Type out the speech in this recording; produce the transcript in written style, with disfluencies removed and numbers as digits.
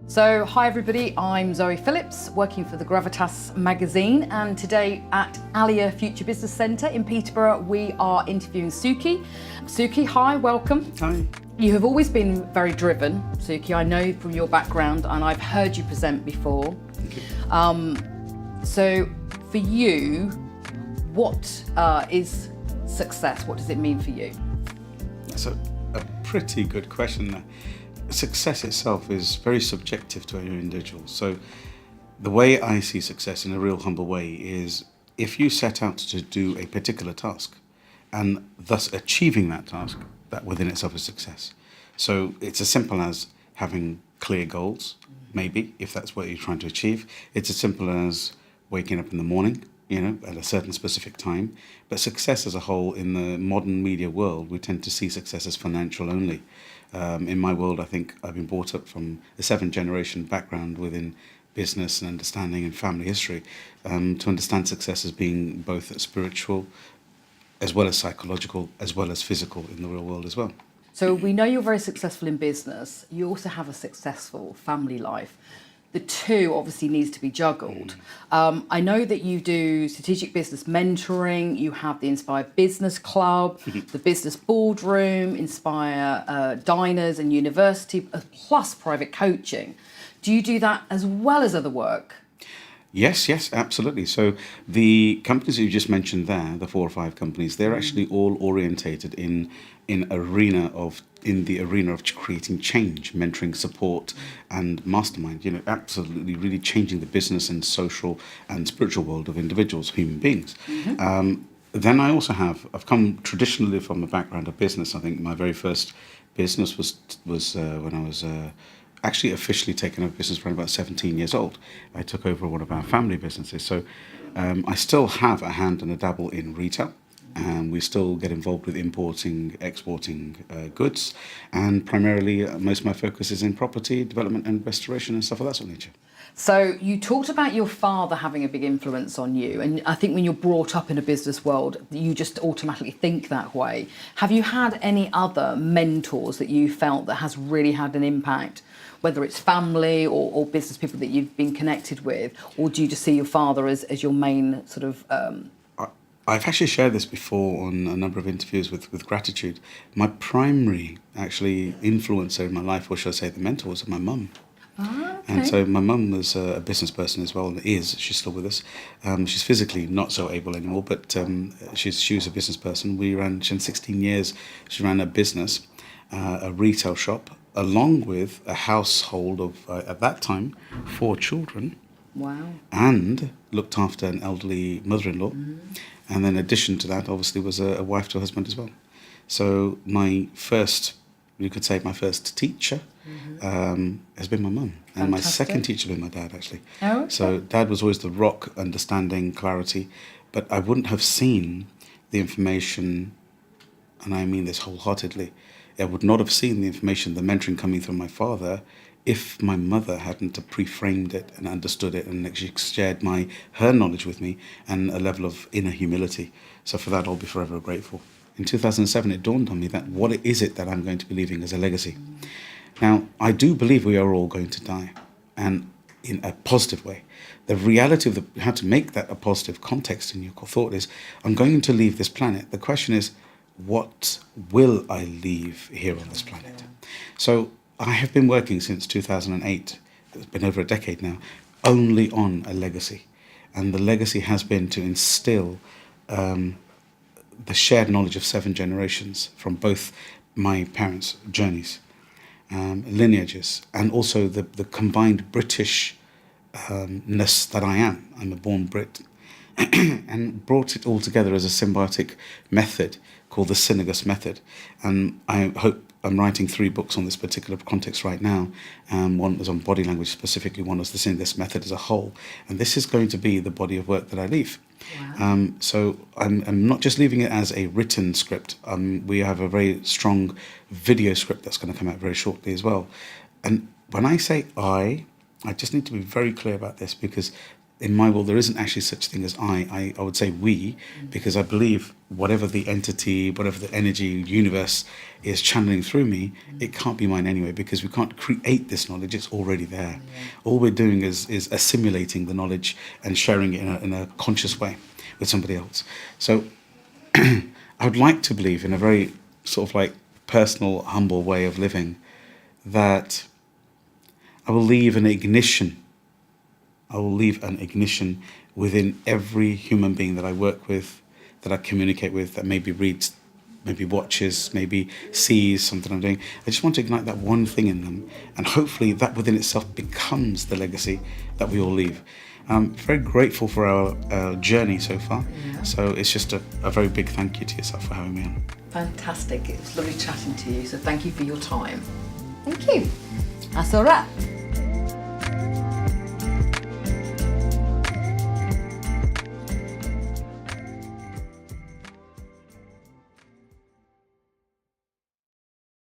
So, hi everybody, I'm Zoe Phillips, working for the Gravitas magazine, and today at Alia Future Business Centre in Peterborough, we are interviewing Sukhi. Sukhi, hi, welcome. Hi. You have always been very driven, Sukhi, I know from your background, and I've heard you present before. Thank you. So, for you, what is success? What does it mean for you? That's a pretty good question. Success itself is very subjective to every individual. So the way I see success in a real humble way is if you set out to do a particular task and thus achieving that task, that within itself is success. So it's as simple as having clear goals, maybe, if that's what you're trying to achieve. It's as simple as waking up in the morning, at a certain specific time. But success as a whole in the modern media world, we tend to see success as financial only. In my world, I think I've been brought up from a 7th-generation background within business and understanding and family history to understand success as being both spiritual as well as psychological as well as physical in the real world as well. So we know you're very successful in business. You also have a successful family life. The two obviously needs to be juggled. I know that you do strategic business mentoring, you have the Inspire Business Club, the Business Boardroom, Inspire Diners and University, plus private coaching. Do you do that as well as other work? Yes, absolutely. So the companies that you just mentioned there, the 4 or 5 companies, they're actually all orientated in the arena of creating change, mentoring, support, and mastermind. Absolutely, really changing the business and social and spiritual world of individuals, human beings. Then I've come traditionally from a background of business. I think my very first business was when I was actually officially taken over business around about 17 years old. I took over one of our family businesses. So I still have a hand and a dabble in retail. And we still get involved with importing, exporting goods. And primarily, most of my focus is in property development and restoration and stuff of that sort of nature. So you talked about your father having a big influence on you. And I think when you're brought up in a business world, you just automatically think that way. Have you had any other mentors that you felt that has really had an impact, whether it's family or business people that you've been connected with? Or do you just see your father as your main sort of... I've actually shared this before on a number of interviews with Gratitude. My primary, actually, influencer in my life, or should I say the mentor, was my mum. Okay. And so my mum was a business person as well, and she's still with us. She's physically not so able anymore, but she was a business person. She ran 16 years, she ran a business, a retail shop, along with a household of, at that time, 4 children. Wow. And looked after an elderly mother-in-law. And then in addition to that, obviously, was a wife to a husband as well. So my first teacher has been my mum. And my second teacher has been my dad, actually. Oh, okay. So dad was always the rock, understanding, clarity. But I wouldn't have seen the information, and I mean this wholeheartedly, I would not have seen the information, the mentoring coming from my father, if my mother hadn't pre-framed it and understood it and actually shared her knowledge with me and a level of inner humility. So for that, I'll be forever grateful. In 2007, it dawned on me that what is it that I'm going to be leaving as a legacy? Now, I do believe we are all going to die, and in a positive way. The reality of how to make that a positive context in your thought is, I'm going to leave this planet. The question is, what will I leave here on this planet? So I have been working since 2008, it's been over a decade now, only on a legacy. And the legacy has been to instill the shared knowledge of 7 generations from both my parents' journeys, lineages, and also the combined Britishness that I am. I'm a born Brit. And brought it all together as a symbiotic method called the Synagogus method. And I hope I'm writing 3 books on this particular context right now. One was on body language specifically, one was the Synagogus method as a whole. And this is going to be the body of work that I leave. Wow. So I'm not just leaving it as a written script. We have a very strong video script that's going to come out very shortly as well. And when I say I just need to be very clear about this, because in my world, there isn't actually such thing as I would say we, because I believe whatever the entity, whatever the energy, universe is channeling through me, it can't be mine anyway, because we can't create this knowledge, it's already there. All we're doing is assimilating the knowledge and sharing it in a conscious way with somebody else. So I would like to believe, in a very sort of like personal, humble way of living, that I will leave an ignition. I will leave an ignition within every human being that I work with, that I communicate with, that maybe reads, maybe watches, maybe sees something I'm doing. I just want to ignite that one thing in them, and hopefully that within itself becomes the legacy that we all leave. I'm very grateful for our journey so far. So it's just a very big thank you to yourself for having me on. Fantastic. It was lovely chatting to you. So thank you for your time. Thank you. That's all right.